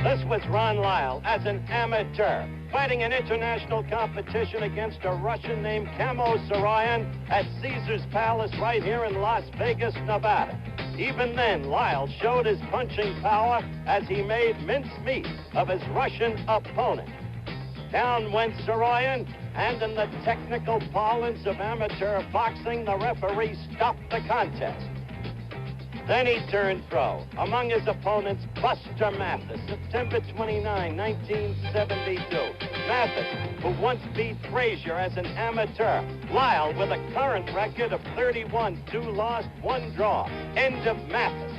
This was Ron Lyle as an amateur, fighting an international competition against a Russian named Camo Sarayan at Caesar's Palace right here in Las Vegas, Nevada. Even then, Lyle showed his punching power as he made mincemeat of his Russian opponent. Down went Sarayan, and in the technical parlance of amateur boxing, the referee stopped the contest. Then he turned pro. Among his opponents, Buster Mathis, September 29, 1972. Mathis, who once beat Frazier as an amateur. Lyle with a current record of 31, 2 lost, 1 draw. End of Mathis.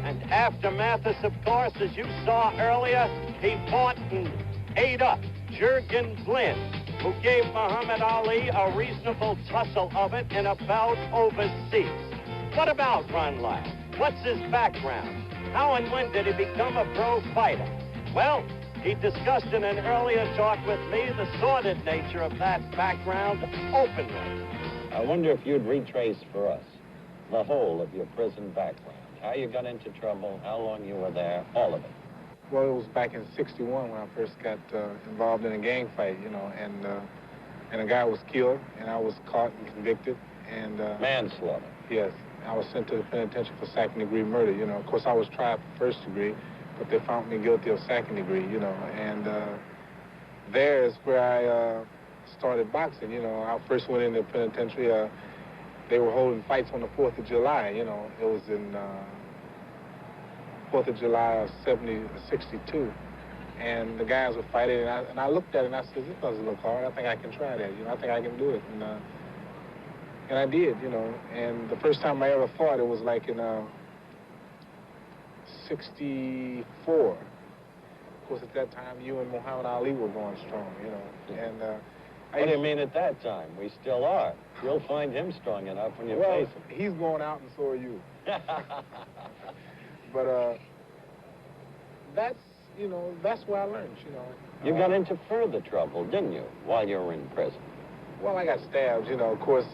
And after Mathis, of course, as you saw earlier, he fought and ate up Jurgen Flynn, who gave Muhammad Ali a reasonable tussle of it in a bout overseas. What about Ron Lyle? What's his background? How and when did he become a pro fighter? Well, he discussed in an earlier talk with me the sordid nature of that background openly. I wonder if you'd retrace for us the whole of your prison background. How you got into trouble, how long you were there, all of it. Well, it was back in '61 when I first got involved in a gang fight, you know, and a guy was killed, and I was caught and convicted. And manslaughter. Yes. I was sent to the penitentiary for second-degree murder, you know. Of course, I was tried for first degree, but they found me guilty of second degree, you know. And there is where I started boxing, you know. I first went into the penitentiary. They were holding fights on the 4th of July, you know. It was in 4th of July of '62. And the guys were fighting, and I looked at it and I said, this doesn't look hard. I think I can try that, you know. I think I can do it. And I did, you know, and the first time I ever fought, it was like in '64. Of course, at that time, you and Muhammad Ali were going strong, you know. And what do you mean at that time? We still are. You'll find him strong enough when you face him. He's going out and so are you. But that's, you know, that's where I learned, you know. You got into further trouble, didn't you, while you were in prison? Well, I got stabbed, you know, of course.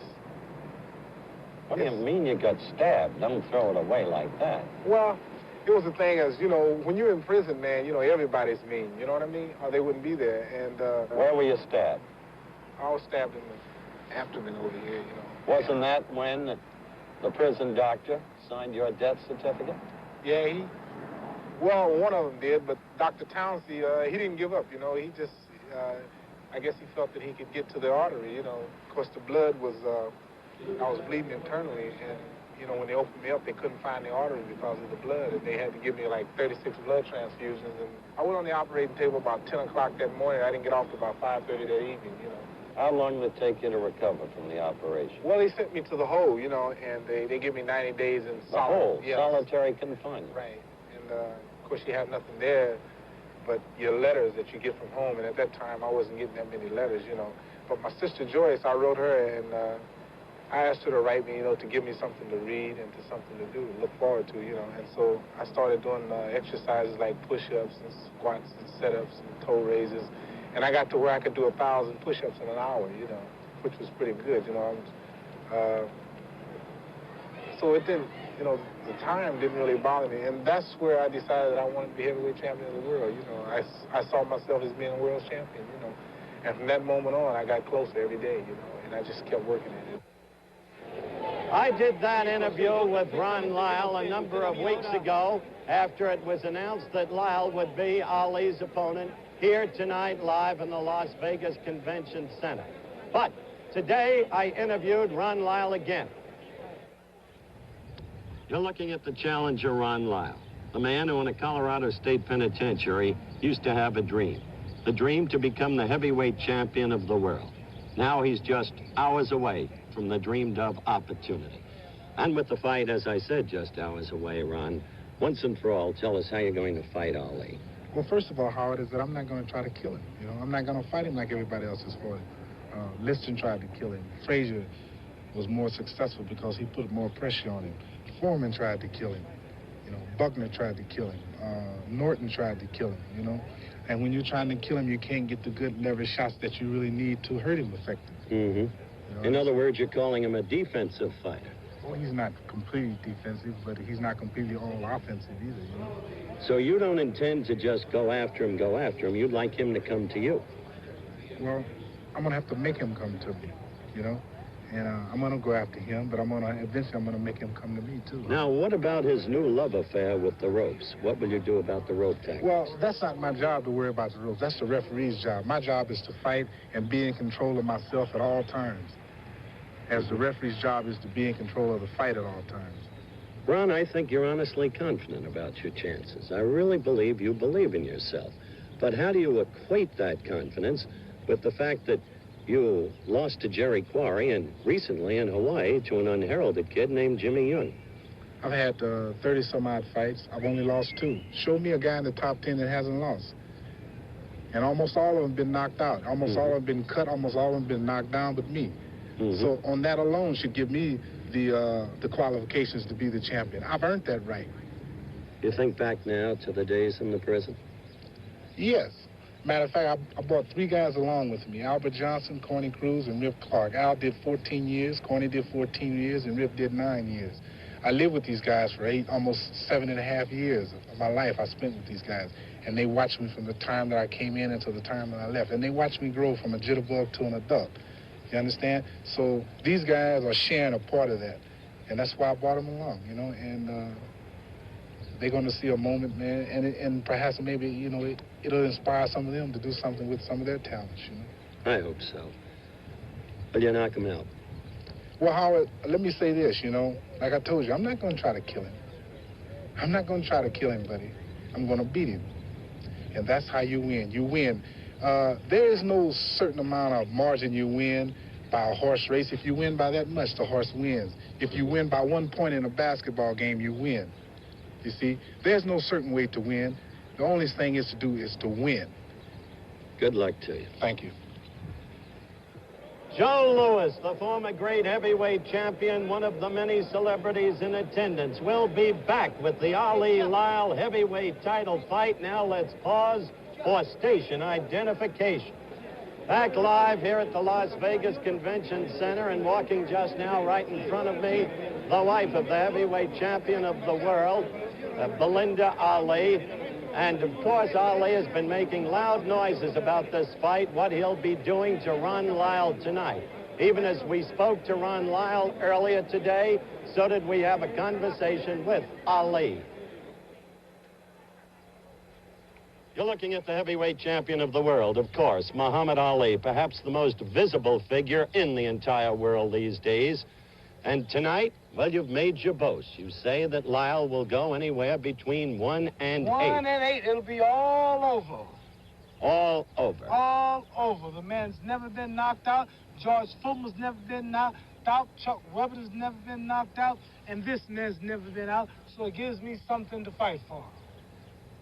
What do you mean you got stabbed? Don't throw it away like that. Well, it was the thing is, you know, when you're in prison, man, you know, everybody's mean. You know what I mean? Or they wouldn't be there. And where were you stabbed? I was stabbed in the abdomen over here, you know. Wasn't that when the prison doctor signed your death certificate? Yeah, well, one of them did, but Dr. Townsend, he didn't give up, you know. He just, I guess he felt that he could get to the artery, you know. Of course, the blood was, I was bleeding internally, and, you know, when they opened me up, they couldn't find the artery because of the blood, and they had to give me like 36 blood transfusions. And I went on the operating table about 10 o'clock that morning. I didn't get off till about 5:30 that evening, you know. How long did it take you to recover from the operation? Well, they sent me to the hole, you know, and they give me 90 days in the hole, yes. Solitary confinement. Right, and of course you have nothing there but your letters that you get from home, and at that time I wasn't getting that many letters, you know. But my sister Joyce, I wrote her, and I asked her to write me, you know, to give me something to read and to something to do, look forward to, you know. And so I started doing exercises like push-ups and squats and sit-ups and toe raises. And I got to where I could do 1,000 push-ups in an hour, you know, which was pretty good, you know. So it didn't, you know, the time didn't really bother me. And that's where I decided that I wanted to be heavyweight champion of the world, you know. I saw myself as being a world champion, you know. And from that moment on, I got closer every day, you know, and I just kept working at it. I did that interview with Ron Lyle a number of weeks ago after it was announced that Lyle would be Ali's opponent here tonight live in the Las Vegas Convention Center. But today I interviewed Ron Lyle again. You're looking at the challenger Ron Lyle, the man who in a Colorado State Penitentiary used to have a dream. The dream to become the heavyweight champion of the world. Now he's just hours away from the dreamed of opportunity. And with the fight, as I said, just hours away, Ron, once and for all, tell us how you're going to fight Ali. Well, first of all, Howard, is that I'm not going to try to kill him. You know, I'm not going to fight him like everybody else is for him. Liston tried to kill him. Frazier was more successful because he put more pressure on him. Foreman tried to kill him. You know, Buckner tried to kill him. Norton tried to kill him, you know. And when you're trying to kill him, you can't get the good leverage shots that you really need to hurt him effectively. Mm-hmm. You know, in other words, you're calling him a defensive fighter. Well, he's not completely defensive, but he's not completely all offensive either, you know. So you don't intend to just go after him. You'd like him to come to you. Well, I'm going to have to make him come to me, you know. And I'm going to go after him, but eventually I'm going to make him come to me, too. Now, what about his new love affair with the ropes? What will you do about the rope tactics? Well, that's not my job to worry about the ropes. That's the referee's job. My job is to fight and be in control of myself at all times. As the referee's job is to be in control of the fight at all times. Ron, I think you're honestly confident about your chances. I really believe you believe in yourself. But how do you equate that confidence with the fact that you lost to Jerry Quarry and recently in Hawaii to an unheralded kid named Jimmy Young? I've had 30-some-odd fights. I've only lost 2. Show me a guy in the top 10 that hasn't lost. And almost all of them have been knocked out. Almost all have been cut. Almost all of them have been knocked down but me. So on that alone should give me the qualifications to be the champion. I've earned that right. You think back now to the days in the prison? Yes. Matter of fact, I brought 3 guys along with me, Albert Johnson, Corny Cruz, and Rip Clark. Al did 14 years, Corny did 14 years, and Rip did 9 years. I lived with these guys for almost 7.5 years of my life I spent with these guys. And they watched me from the time that I came in until the time that I left. And they watched me grow from a jitterbug to an adult. You understand? So these guys are sharing a part of that. And that's why I brought them along, you know. And they're going to see a moment, man, and perhaps maybe, you know, it'll inspire some of them to do something with some of their talents, you know. I hope so. Will you knock him out? Well, Howard, let me say this, you know. Like I told you, I'm not going to try to kill him. I'm not going to try to kill him, buddy. I'm going to beat him. And that's how you win. You win. There is no certain amount of margin you win by a horse race. If you win by that much, the horse wins. If you win by 1 point in a basketball game, you win. You see, there's no certain way to win. The only thing is to do is to win. Good luck to you. Thank you. Joe Louis, the former great heavyweight champion, one of the many celebrities in attendance, will be back with the Ali-Lyle heavyweight title fight. Now let's pause for station identification. Back live here at the Las Vegas Convention Center, and walking just now right in front of me, the wife of the heavyweight champion of the world, Belinda Ali. And, of course, Ali has been making loud noises about this fight, what he'll be doing to Ron Lyle tonight. Even as we spoke to Ron Lyle earlier today, so did we have a conversation with Ali. You're looking at the heavyweight champion of the world, of course, Muhammad Ali, perhaps the most visible figure in the entire world these days. And tonight, well, you've made your boast. You say that Lyle will go anywhere between 1 and 8. 1 and 8, it'll be all over. All over. All over. The man's never been knocked out. George Foreman's never been knocked out. Chuck Weber's never been knocked out. And this man's never been out. So it gives me something to fight for.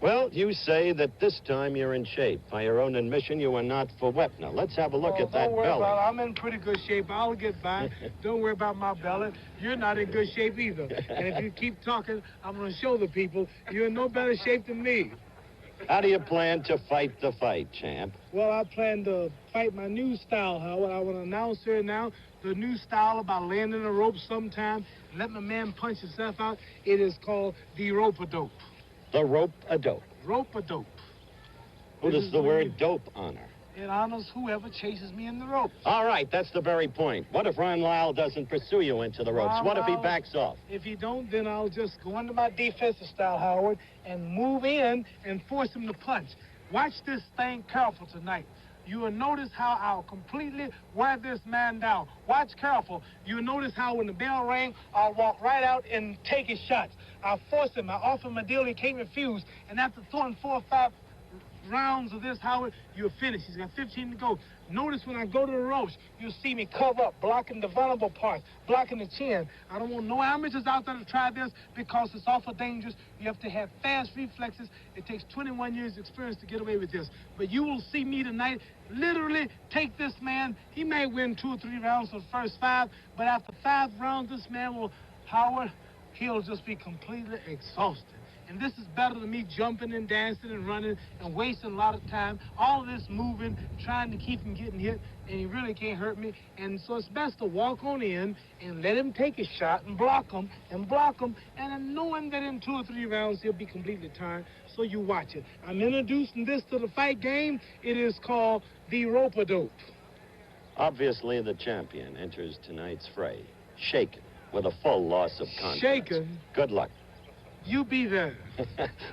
Well, you say that this time you're in shape. By your own admission, you are not for Wepner. Let's have a look at that Don't worry belly. about it. I'm in pretty good shape. I'll get by. Don't worry about my belly. You're not in good shape either. And if you keep talking, I'm going to show the people you're in no better shape than me. How do you plan to fight the fight, champ? Well, I plan to fight my new style, Howard. I want to announce here now the new style about landing a rope sometime and let my man punch himself out. It is called the rope-a-dope. The rope-a-dope. Rope-a-dope. Who does the word dope honor? It honors whoever chases me in the ropes. All right, that's the very point. What if Ron Lyle doesn't pursue you into the ropes? What if he backs off? If he don't, then I'll just go into my defensive style, Howard, and move in and force him to punch. Watch this thing careful tonight. You will notice how I'll completely wear this man down. Watch careful. You'll notice how when the bell rang, I'll walk right out and take his shots. I'll force him. I offer him a deal. He can't refuse. And after throwing 4 or 5 rounds of this, Howard, you're finished. He's got 15 to go. Notice when I go to the ropes, you'll see me cover up, blocking the vulnerable parts, blocking the chin. I don't want no amateurs out there to try this because it's awful dangerous. You have to have fast reflexes. It takes 21 years experience to get away with this. But you will see me tonight literally take this man. He may win 2 or 3 rounds for the first 5, but after 5 rounds, this man will, Howard, he'll just be completely exhausted. And this is better than me jumping and dancing and running and wasting a lot of time. All of this moving, trying to keep him getting hit, and he really can't hurt me. And so it's best to walk on in and let him take his shot and block him, and then knowing that in 2 or 3 rounds he'll be completely tired. So you watch it. I'm introducing this to the fight game. It is called the rope-a-dope. Obviously, the champion enters tonight's fray, shaken, with a full loss of confidence. Shaken? Good luck. You be there.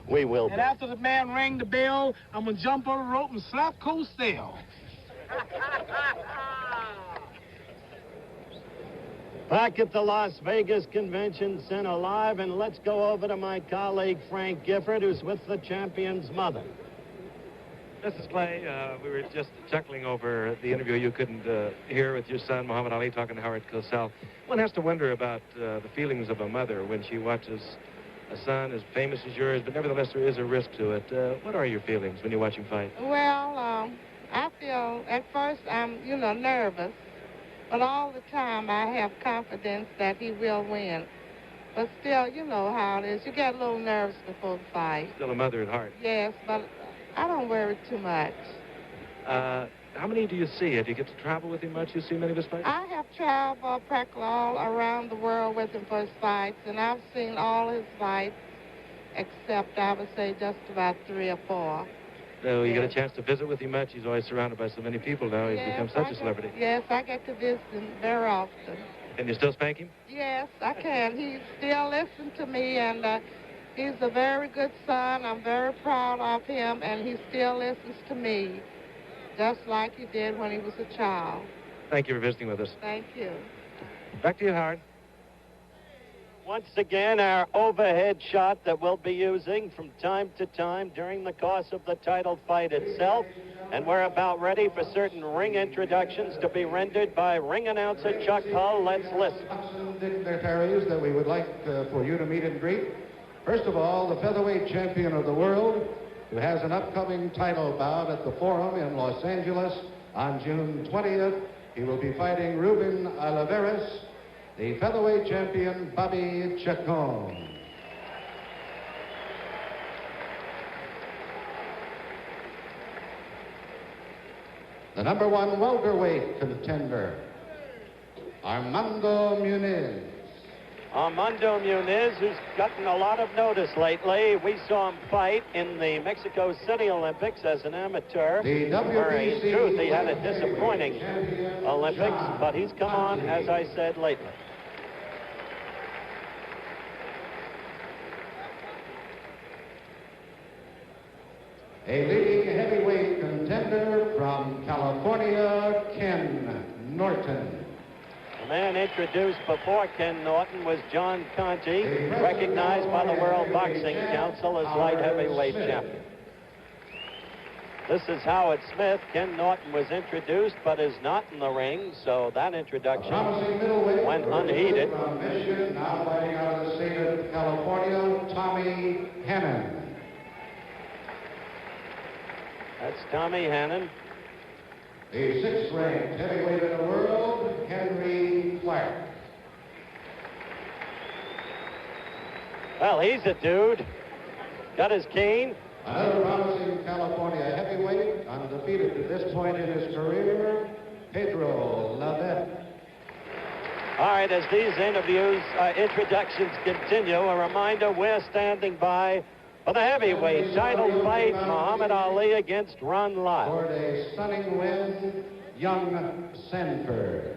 We will. And after the man rang the bell, I'm going to jump on the rope and slap Costell. Back at the Las Vegas Convention Center live, and let's go over to my colleague Frank Gifford, who's with the champion's mother. Mrs. Clay, we were just chuckling over the interview you couldn't hear with your son, Muhammad Ali, talking to Howard Cosell. One has to wonder about the feelings of a mother when she watches a son as famous as yours, but nevertheless there is a risk to it. What are your feelings when you watch him fight? Well, I feel at first I'm, nervous, but all the time I have confidence that he will win. But still, you know how it is. You get a little nervous before the fight. Still a mother at heart. Yes, but I don't worry too much. How many do you see? Do you get to travel with him much? You see many of his fights? I have traveled practically all around the world with him for his fights, and I've seen all his fights, except I would say just about 3 or 4. So you get a chance to visit with him much? He's always surrounded by so many people now. He's become such a celebrity. Yes, I get to visit him very often. Can you still spank him? Yes, I can. He still listens to me, and he's a very good son. I'm very proud of him, and he still listens to me, just like he did when he was a child. Thank you for visiting with us. Thank you. Back to you, Howard. Once again, our overhead shot that we'll be using from time to time during the course of the title fight itself. And we're about ready for certain ring introductions to be rendered by ring announcer Chuck Hull. Let's listen. Dignitaries that we would like for you to meet and greet. First of all, the featherweight champion of the world, who has an upcoming title bout at the Forum in Los Angeles on June 20th. He will be fighting Ruben Oliveras, the featherweight champion, Bobby Chacon. The #1 welterweight contender, Armando Muniz. Armando Muniz, who's gotten a lot of notice lately. We saw him fight in the Mexico City Olympics as an amateur. Where in truth, he had a disappointing Olympics, but he's come on, as I said, lately. A leading heavyweight contender from California, Ken Norton. The man introduced before Ken Norton was John Conti, recognized by the World Boxing Council as light heavyweight champion. This is Howard Smith. Ken Norton was introduced but is not in the ring, so that introduction went unheeded. From Michigan, now fighting out of the state of California, Tommy Hannon. That's Tommy Hannon. The 6th-ranked heavyweight in the world, Henry Clark. Well, he's a dude. Got his cane. Another promising California heavyweight, undefeated to this point in his career, Pedro Lavette. All right, as these introductions continue, a reminder, we're standing by for the heavyweight title fight, Muhammad Ali against Ron Lyle. For a stunning win, young Sanford.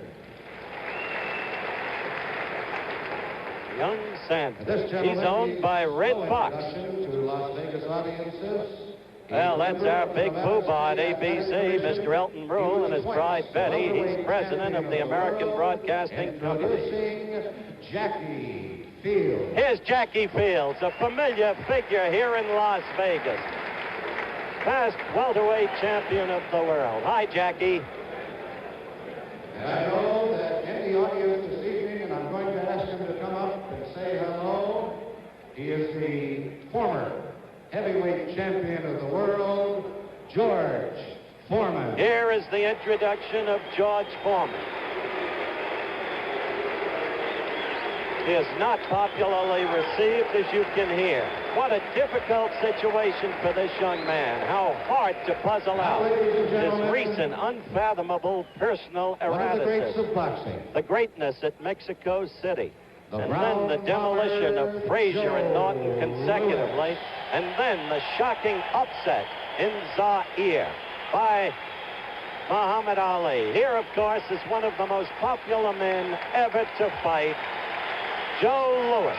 Young Sanford. He's owned by Red Fox. To Las Vegas audiences. Well, that's our big poobah at ABC, Mr. Elton Brule and his bride Betty. He's president of the American Broadcasting Company. Introducing Jackie Fields. Here's Jackie Fields, a familiar figure here in Las Vegas. Past welterweight champion of the world. Hi, Jackie. And I know that in the audience this evening, and I'm going to ask him to come up and say hello. He is the former heavyweight champion of the world, George Foreman. Here is the introduction of George Foreman. is not popularly received, as you can hear. What a difficult situation for this young man. How hard to puzzle out this recent, unfathomable personal One of the greats erraticism. of boxing. The greatness at Mexico City. And then the demolition of Frazier and Norton consecutively. And then the shocking upset in Zaire by Muhammad Ali. Here, of course, is one of the most popular men ever to fight, Joe Louis.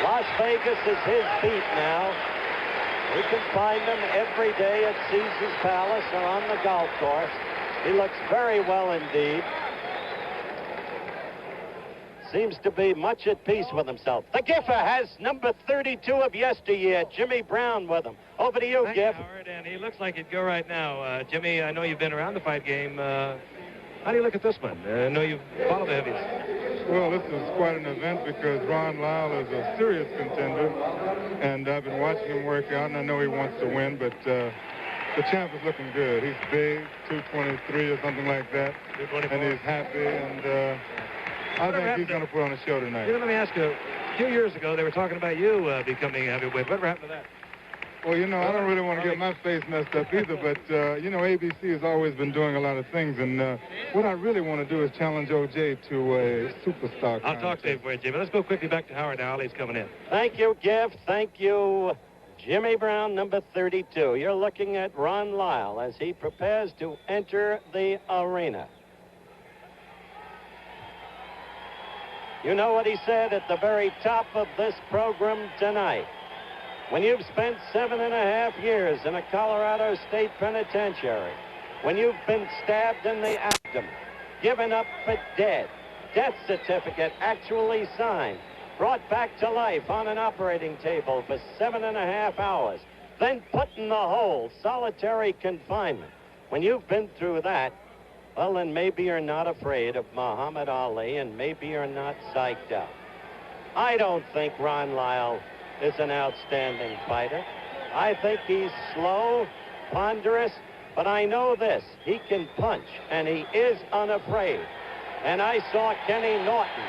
Las Vegas is his beat now. We can find him every day at Caesar's Palace or on the golf course. He looks very well indeed. Seems to be much at peace with himself. The Giffer has number 32 of yesteryear, Jimmy Brown, with him. Over to you, Thank Giff. you, Howard, and he looks like he'd go right now. Jimmy, I know you've been around the fight game. How do you look at this one? I know you've followed the heavies. Well, this is quite an event because Ron Lyle is a serious contender, and I've been watching him work out, and I know he wants to win, but the champ is looking good. He's big, 223 or something like that, 224. and he's happy, and I think he's going to put on a show tonight. Let me ask you, a few years ago, they were talking about you becoming heavyweight. Whatever happened to that? Well, you know, I don't really want to get my face messed up either, but, you know, ABC has always been doing a lot of things, and what I really want to do is challenge O.J. to a superstar I'll talk to you for you, Jimmy. Let's go quickly back to Howard now. Ali's coming in. Thank you, Giff. Thank you, Jimmy Brown, number 32. You're looking at Ron Lyle as he prepares to enter the arena. You know what he said at the very top of this program tonight. When you've spent 7.5 years in a Colorado State penitentiary, when you've been stabbed in the abdomen, given up for dead, death certificate actually signed, brought back to life on an operating table for 7.5 hours, then put in the hole, solitary confinement. When you've been through that, well, then maybe you're not afraid of Muhammad Ali, and maybe you're not psyched out. I don't think Ron Lyle is an outstanding fighter. I think he's slow, ponderous, but I know this. He can punch, and he is unafraid. And I saw Kenny Norton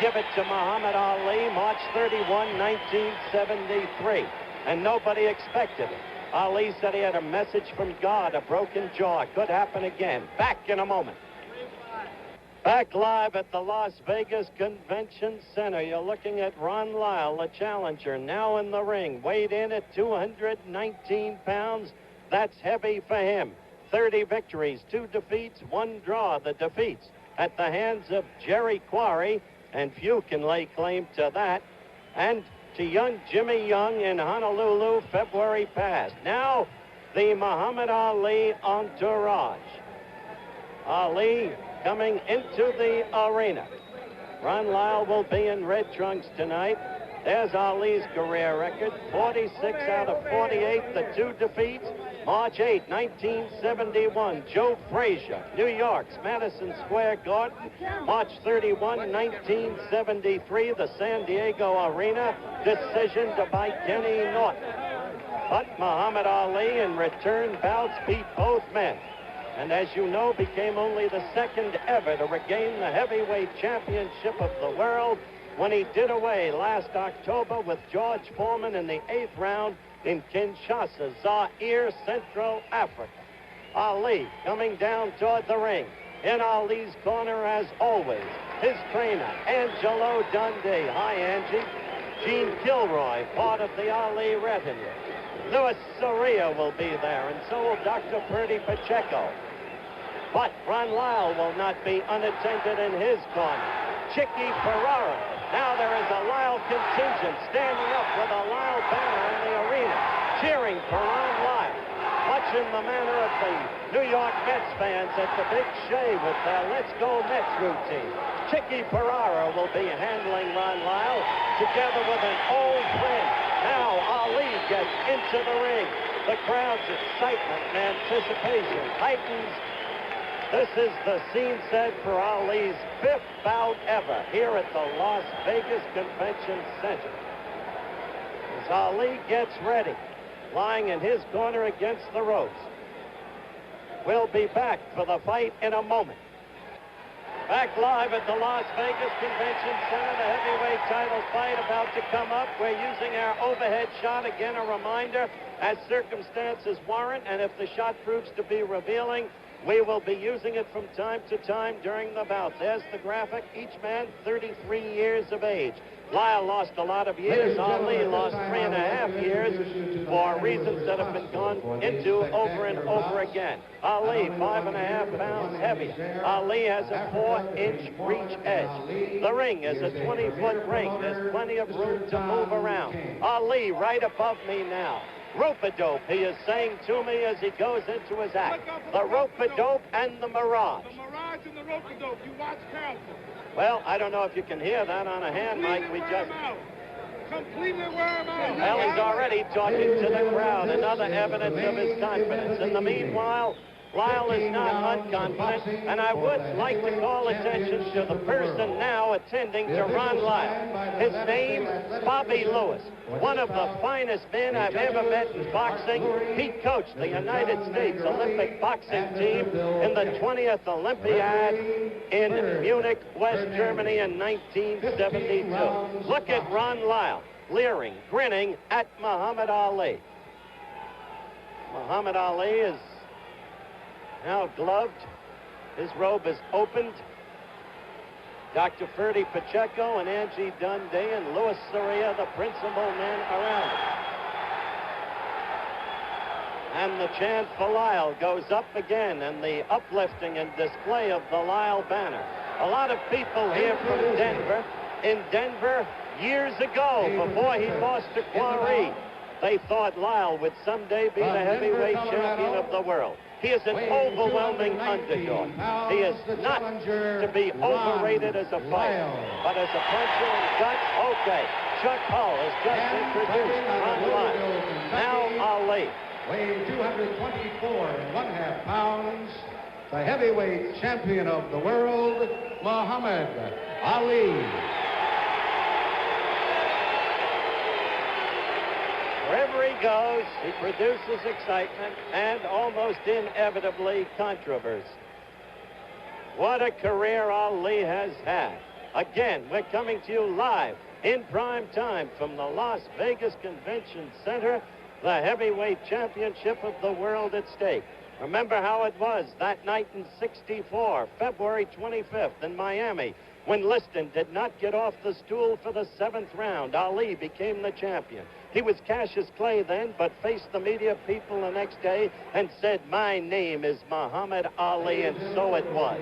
give it to Muhammad Ali March 31, 1973, and nobody expected it. Ali said he had a message from God, a broken jaw. Could happen again. Back in a moment. Back live at the Las Vegas Convention Center. You're looking at Ron Lyle, the challenger, now in the ring. Weighed in at 219 pounds. That's heavy for him. 30 victories, 2 defeats, 1 draw. The defeats at the hands of Jerry Quarry, and few can lay claim to that. And to young Jimmy Young in Honolulu, February past. Now, the Muhammad Ali entourage. Ali coming into the arena. Ron Lyle will be in red trunks tonight. There's Ali's career record, 46 out of 48, the 2 defeats. March 8, 1971, Joe Frazier, New York's Madison Square Garden. March 31, 1973, the San Diego Arena, decision by Kenny Norton. But Muhammad Ali in return bouts beat both men. And as you know, became only the second ever to regain the heavyweight championship of the world when he did away last October with George Foreman in the 8th round in Kinshasa, Zaire, Central Africa. Ali coming down toward the ring. In Ali's corner, as always, his trainer, Angelo Dundee. Hi, Angie. Gene Kilroy, part of the Ali retinue. Louis Soria will be there, and so will Dr. Purdy Pacheco. But Ron Lyle will not be unattended in his corner. Chicky Ferrara. Now there is a Lyle contingent standing up with a Lyle banner in the arena, cheering for Ron Lyle, much in the manner of the New York Mets fans at the Big Shea with their Let's Go Mets routine. Chicky Ferrara will be handling Ron Lyle together with an old friend. Now Ali gets into the ring. The crowd's excitement and anticipation heightens. This is the scene set for Ali's 5th bout ever here at the Las Vegas Convention Center. As Ali gets ready, lying in his corner against the ropes. We'll be back for the fight in a moment. Back live at the Las Vegas Convention Center, the heavyweight title fight about to come up. We're using our overhead shot. Again, a reminder, as circumstances warrant, and if the shot proves to be revealing, we will be using it from time to time during the bout. There's the graphic. Each man 33 years of age. Lyle lost a lot of years. Ali lost 3.5 years for reasons that have been gone into over and over again. Ali, 5.5 pounds heavier. Ali has a 4-inch reach edge. The ring is a 20-foot ring. There's plenty of room to move around. Ali right above me now. Rope-a-dope, he is saying to me as he goes into his act. The rope-a-dope and the mirage. The mirage and the rope-a-dope. You watch careful. Well, I don't know if you can hear that on a hand mic. We just... Completely wear him out. Well, he's already talking to the crowd. Another evidence of his confidence. In the meanwhile, Lyle is not unconfident, and I would like to call attention to the person now attending to Ron Lyle. His name, Bobby Lewis, one of the finest men I've ever met in boxing. He coached the United States Olympic boxing team in the 20th Olympiad in Munich, West Germany in 1972. Look at Ron Lyle, leering, grinning at Muhammad Ali. Muhammad Ali is now gloved. His robe is opened. Dr. Ferdy Pacheco and Angie Dundee and Louis Soria, the principal men around him. And the chant for Lyle goes up again, and the uplifting and display of the Lyle banner. A lot of people here from Denver. In Denver, years ago, before he lost to Quarry, they thought Lyle would someday be the heavyweight champion of the world. He is an overwhelming underdog. He is not to be overrated as a fighter, but as a puncher and guts, okay. Chuck Hull has just introduced Ron Lyle. Now Ali. Weighing 224.5 pounds, the heavyweight champion of the world, Muhammad Ali. Wherever he goes, he produces excitement and almost inevitably controversy. What a career Ali has had. Again, we're coming to you live in prime time from the Las Vegas Convention Center, the heavyweight championship of the world at stake. Remember how it was that night in '64, February 25th in Miami, when Liston did not get off the stool for the 7th round. Ali became the champion. He was Cassius Clay then, but faced the media people the next day and said, "My name is Muhammad Ali," and so it was.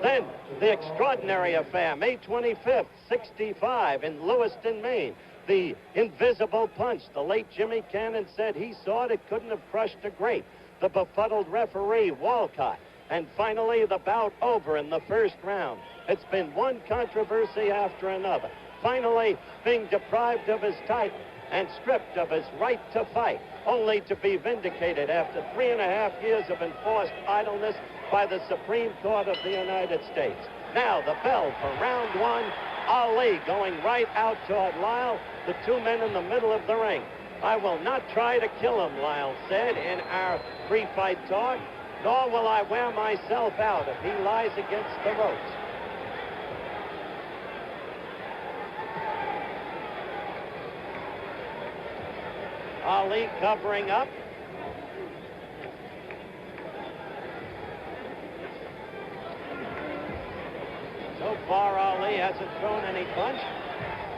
Then, the extraordinary affair, May 25th, '65 in Lewiston, Maine. The invisible punch. The late Jimmy Cannon said he saw it couldn't have crushed a grape. The befuddled referee, Walcott. And finally, the bout over in the first round. It's been one controversy after another. Finally, being deprived of his title and stripped of his right to fight, only to be vindicated after 3.5 years of enforced idleness by the Supreme Court of the United States. Now, the bell for round one. Ali going right out toward Lyle, the two men in the middle of the ring. "I will not try to kill him," Lyle said in our pre-fight talk, "nor will I wear myself out if he lies against the ropes." Ali covering up. So far, Ali hasn't thrown any punch,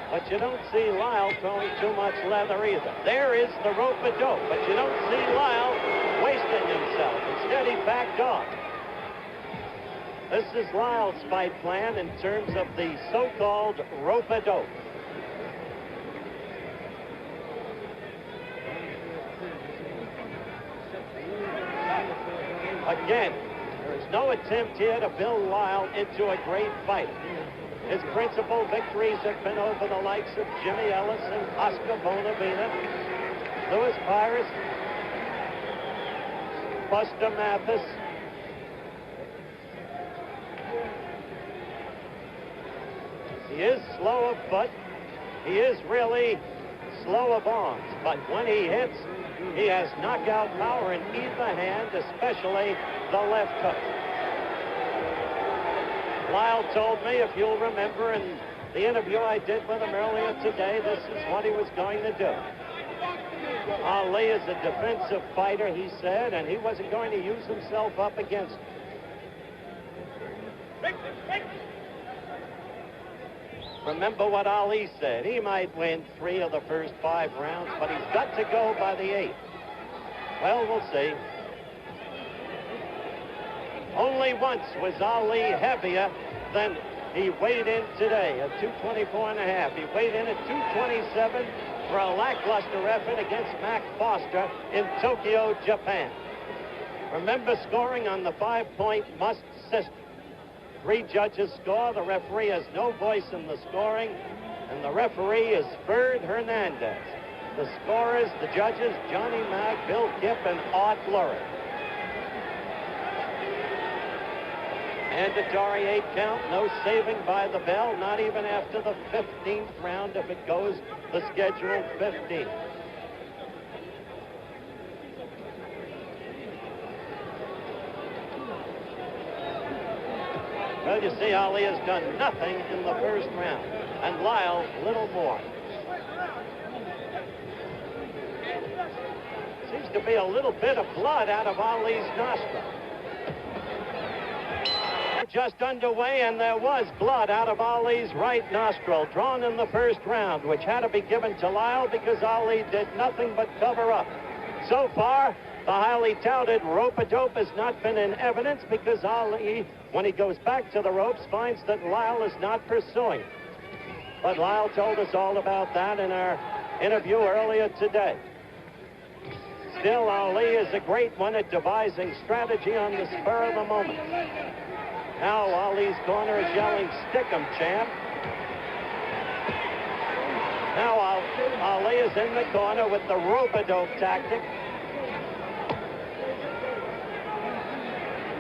but you don't see Lyle throwing too much leather either. There is the rope-a-dope, but you don't see Lyle wasting himself. Instead, he backed off. This is Lyle's fight plan in terms of the so-called rope-a-dope. Again, there is no attempt here to build Lyle into a great fighter. His principal victories have been over the likes of Jimmy Ellis and Oscar Bonavena, Louis Pires, Buster Mathis. He is slow of foot. He is really slow of arms, but when he hits, he has knockout power in either hand, especially the left hook. Lyle told me, if you'll remember, in the interview I did with him earlier today, this is what he was going to do. Ali is a defensive fighter, he said, and he wasn't going to use himself up against him. Remember what Ali said. He might win 3 of the first 5 rounds, but he's got to go by the 8th. Well, we'll see. Only once was Ali heavier than he weighed in today at 224.5. He weighed in at 227 for a lackluster effort against Mac Foster in Tokyo, Japan. Remember scoring on the 5-point must system. 3 judges score. The referee has no voice in the scoring, and the referee is Ferd Hernandez. The scorers, the judges, Johnny Mack, Bill Kipp, and Art Lurie. Mandatory 8 count, no saving by the bell, not even after the 15th round if it goes the scheduled 15. Well, you see, Ali has done nothing in the first round, and Lyle little more. Seems to be a little bit of blood out of Ali's nostril. Just underway, and there was blood out of Ali's right nostril, drawn in the first round, which had to be given to Lyle because Ali did nothing but cover up. So far, the highly touted rope-a-dope has not been in evidence because Ali, when he goes back to the ropes, finds that Lyle is not pursuing. But Lyle told us all about that in our interview earlier today. Still, Ali is a great one at devising strategy on the spur of the moment. Now Ali's corner is yelling, "Stick 'em, champ." Now Ali is in the corner with the rope-a-dope tactic.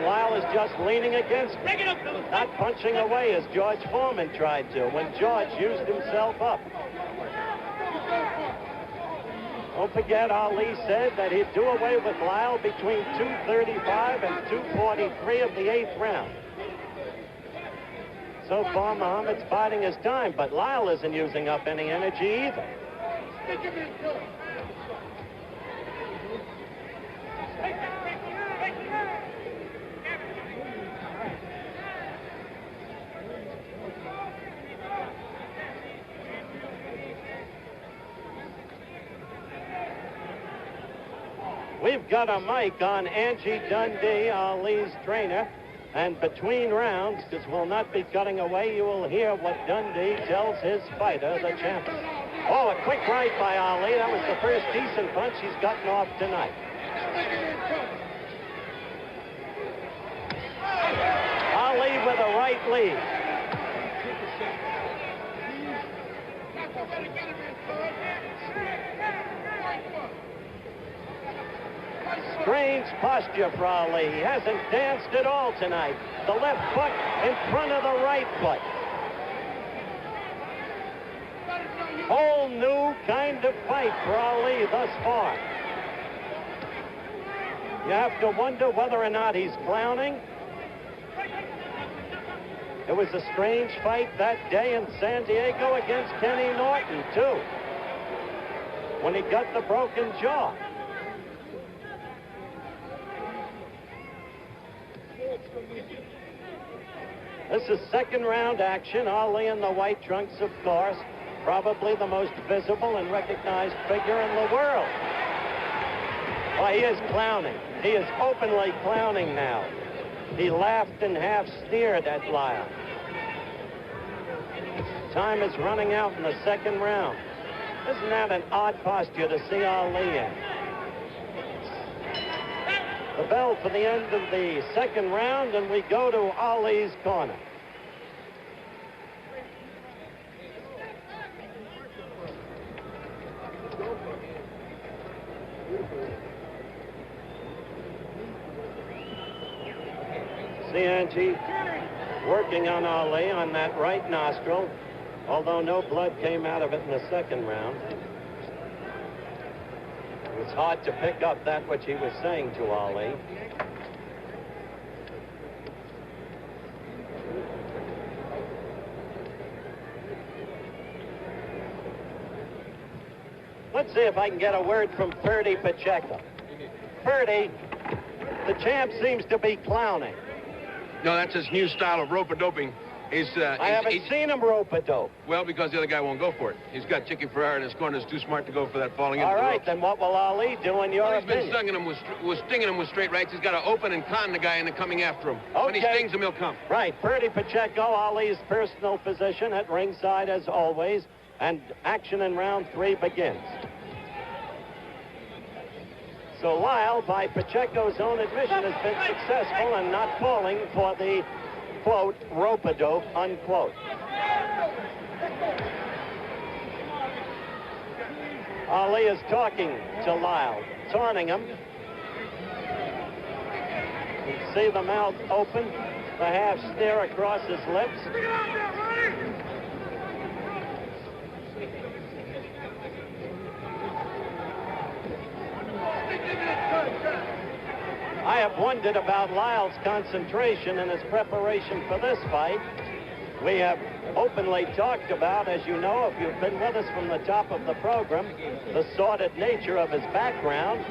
Lyle is just leaning against him, not punching away as George Foreman tried to when George used himself up. Don't forget, Ali said that he'd do away with Lyle between 2:35 and 2:43 of the 8th round. So far, Muhammad's biding his time, but Lyle isn't using up any energy either. We've got a mic on Angie Dundee, Ali's trainer. And between rounds, because we'll not be cutting away, you will hear what Dundee tells his fighter, the champion. Oh, a quick right by Ali. That was the first decent punch he's gotten off tonight. Ali with a right lead. Strange posture for Ali. He hasn't danced at all tonight. The left foot in front of the right foot. Whole new kind of fight for Ali thus far. You have to wonder whether or not he's clowning. It was a strange fight that day in San Diego against Kenny Norton, too, when he got the broken jaw. This is second round action. Ali in the white trunks, of course. Probably the most visible and recognized figure in the world. Why, he is clowning. He is openly clowning now. He laughed and half sneered at Lyle. Time is running out in the second round. Isn't that an odd posture to see Ali in? The bell for the end of the second round, and we go to Ali's corner. See Angie working on Ali on that right nostril, although no blood came out of it in the second round. It was hard to pick up that which he was saying to Ali. if I can get a word from Ferdy Pacheco. Ferdy, the champ seems to be clowning. No, that's his new style of rope-a-doping. I haven't seen him rope-a-dope. Well, because the other guy won't go for it. He's got Chicky Ferrara in his corner. He's too smart to go for that falling into All the right, ropes. then what will Ali do in your He's been opinion? stinging him with straight rights. He's got to open and con the guy into coming after him. Okay. When he stings him, he'll come. Right, Ferdy Pacheco, Ali's personal physician at ringside as always, and action in round 3 begins. So Lyle, by Pacheco's own admission, has been successful in not falling for the, quote, rope-a-dope, unquote. Ali is talking to Lyle, taunting him. You see the mouth open, the half sneer across his lips. I have wondered about Lyle's concentration in his preparation for this fight. We have openly talked about, as you know, if you've been with us from the top of the program, the sordid nature of his background,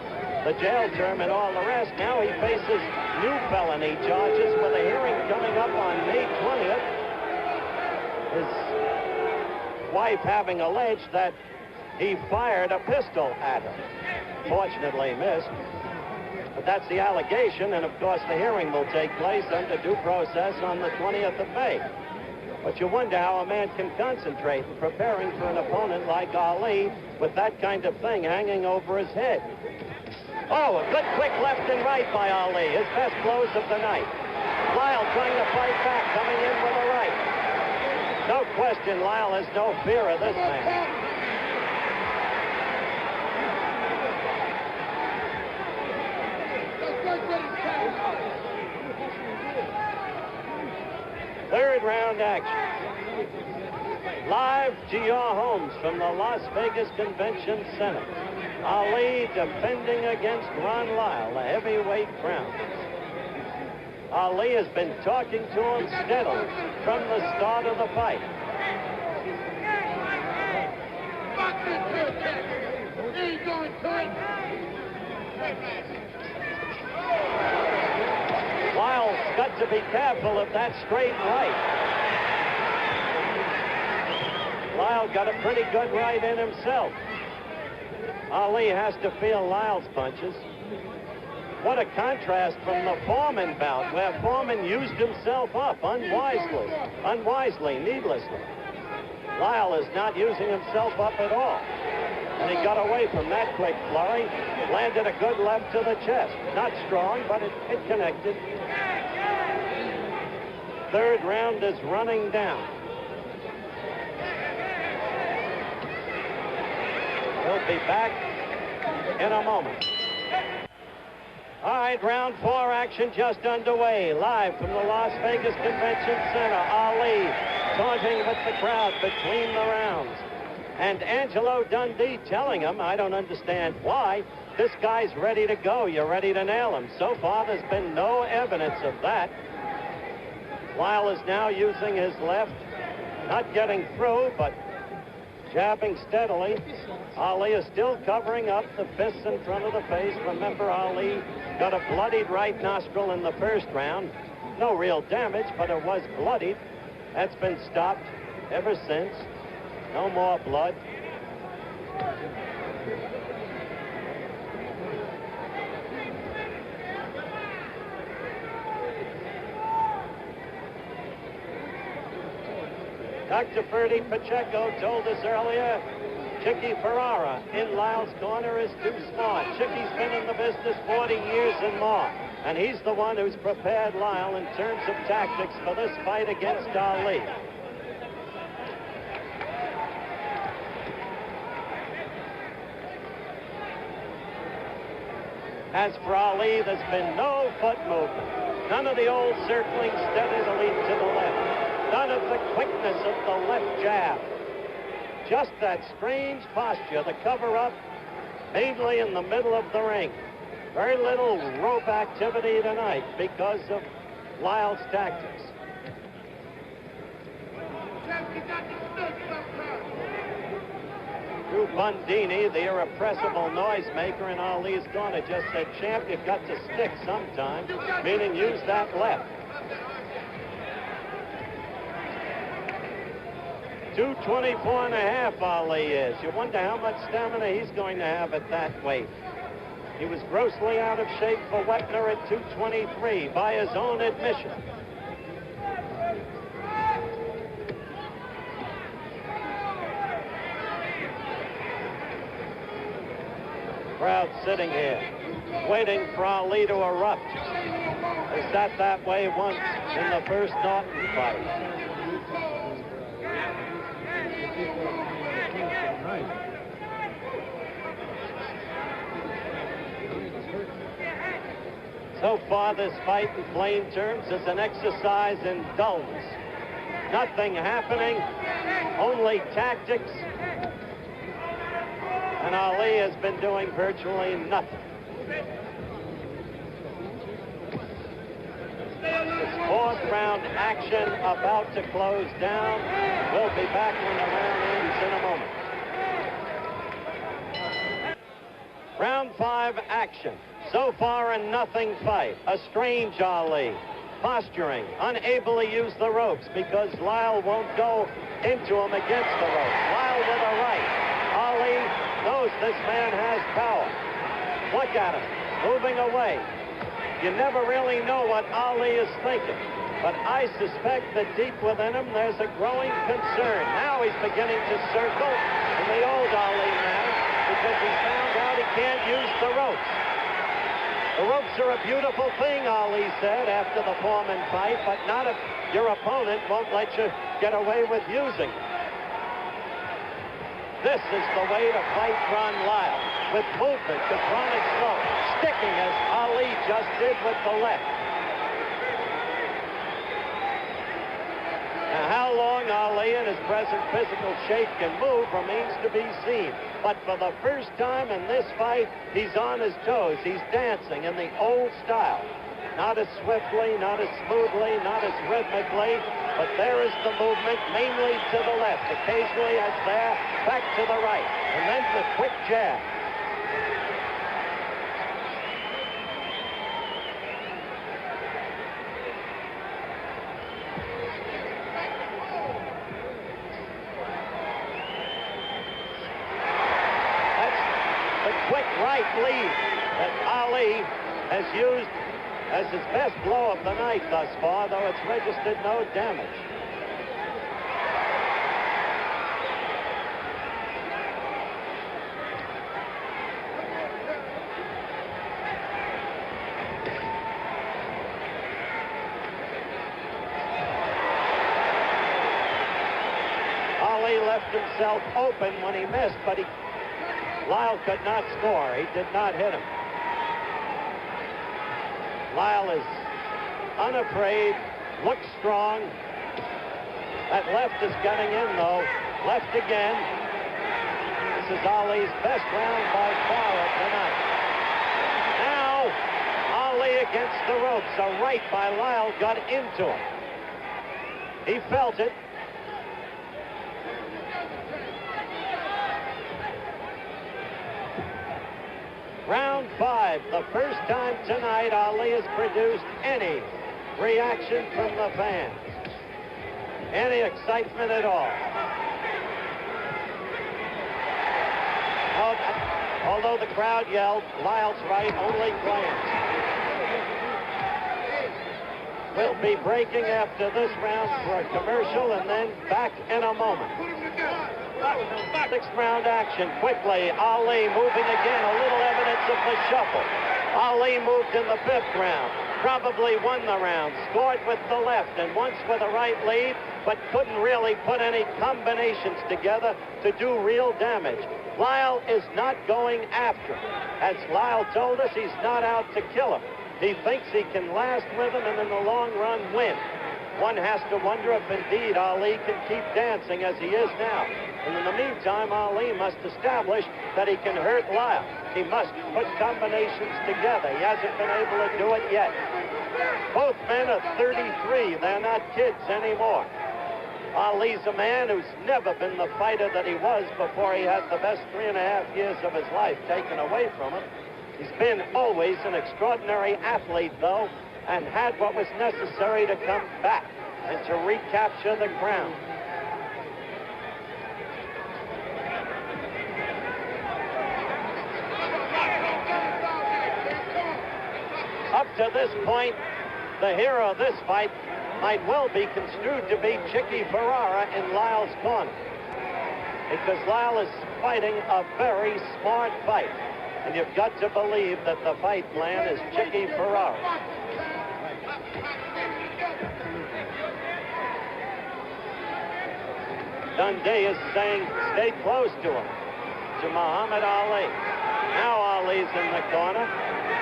the jail term and all the rest. Now he faces new felony charges with a hearing coming up on May 20th. His wife having alleged that he fired a pistol at her. Fortunately missed. But that's the allegation, and of course the hearing will take place under due process on the 20th of May. But you wonder how a man can concentrate in preparing for an opponent like Ali with that kind of thing hanging over his head. Oh, a good quick left and right by Ali, his best blows of the night. Lyle trying to fight back, coming in with a right. No question, Lyle has no fear of this man. Third round action. Live to your homes from the Las Vegas Convention Center. Ali defending against Ron Lyle, the heavyweight crown. Ali has been talking to him steadily from the start of the fight. Lyle's got to be careful of that straight right. Lyle got a pretty good right in himself. Ali has to feel Lyle's punches. What a contrast from the Foreman bout, where Foreman used himself up unwisely, needlessly. Lyle is not using himself up at all. And he got away from that quick flurry, landed a good left to the chest. Not strong, but it connected. Third round is running down. He'll be back in a moment. All right, round 4 action just underway. Live from the Las Vegas Convention Center. Ali taunting with the crowd between the rounds. And Angelo Dundee telling him, I don't understand why, this guy's ready to go. You're ready to nail him. So far, there's been no evidence of that. Lyle is now using his left, not getting through, but jabbing steadily. Ali is still covering up the fists in front of the face. Remember, Ali got a bloodied right nostril in the first round. No real damage, but it was bloodied. That's been stopped ever since. No more blood. Dr. Ferdy Pacheco told us earlier, Chicky Ferrara in Lyle's corner is too smart. Chicky's been in the business 40 years and more, and he's the one who's prepared Lyle in terms of tactics for this fight against Ali. As for Ali, there's been no foot movement. None of the old circling steadily to the left. None of the quickness of the left jab. Just that strange posture, the cover-up, mainly in the middle of the ring. Very little rope activity tonight because of Lyle's tactics. through Bundini, the irrepressible noisemaker, and Ali's corner just said, champ, you've got to stick sometime, meaning use that left. 224.5 Ali is. You wonder how much stamina he's going to have at that weight. He was grossly out of shape for Wetner at 223 by his own admission. Crowd sitting here, waiting for Ali to erupt. They sat that way once in the first Norton fight. So far, this fight, in plain terms, is an exercise in dullness. Nothing happening, only tactics. And Ali has been doing virtually nothing. It's fourth round action about to close down. We'll be back when the round ends in a moment. Round 5 action. So far a nothing fight. A strange Ali. Posturing, unable to use the ropes because Lyle won't go into him against the ropes. Lyle with a right. Ali knows this man has power. Look at him, moving away. You never really know what Ali is thinking, but I suspect that deep within him there's a growing concern. Now he's beginning to circle in the old Ali manner because he's found out he can't use the ropes. The ropes are a beautiful thing, Ali said after the Foreman fight, but not if your opponent won't let you get away with using them. This is the way to fight Ron Lyle, with movement, confront it slow, sticking as Ali just did with the left. Now, how long Ali in his present physical shape can move remains to be seen. But for the first time in this fight, he's on his toes. He's dancing in the old style. Not as swiftly, not as smoothly, not as rhythmically, but there is the movement, mainly to the left, occasionally as there, back to the right, and then the quick jab. That's the quick right lead that Ali has used as his best blow of the night thus far, though it's registered no damage. Ali left himself open when he missed, but Lyle could not score. He did not hit him. Lyle is unafraid, looks strong. That left is getting in, though. Left again. This is Ali's best round by far of the night. Now, Ali against the ropes. A right by Lyle got into him. He felt it. Round 5, the first time tonight Ali has produced any reaction from the fans. Any excitement at all. Although the crowd yelled, Lyle's right, only glance. We'll be breaking after this round for a commercial and then back in a moment. 6th round action, quickly. Ali moving again, a little evidence of the shuffle. Ali moved in the 5th round, probably won the round, scored with the left and once with a right lead, but couldn't really put any combinations together to do real damage. Lyle is not going after him. As Lyle told us, he's not out to kill him. He thinks he can last with him and in the long run win. One has to wonder if indeed Ali can keep dancing as he is now. And in the meantime, Ali must establish that he can hurt Lyle. He must put combinations together. He hasn't been able to do it yet. Both men are 33. They're not kids anymore. Ali's a man who's never been the fighter that he was before he had the best 3.5 years of his life taken away from him. He's been always an extraordinary athlete, though, and had what was necessary to come back and to recapture the crown. Up to this point, the hero of this fight might well be construed to be Chicky Ferrara in Lyle's corner, because Lyle is fighting a very smart fight, and you've got to believe that the fight plan is Chicky Ferrara. Dundee is saying, stay close to him, to Muhammad Ali. Now Ali's in the corner,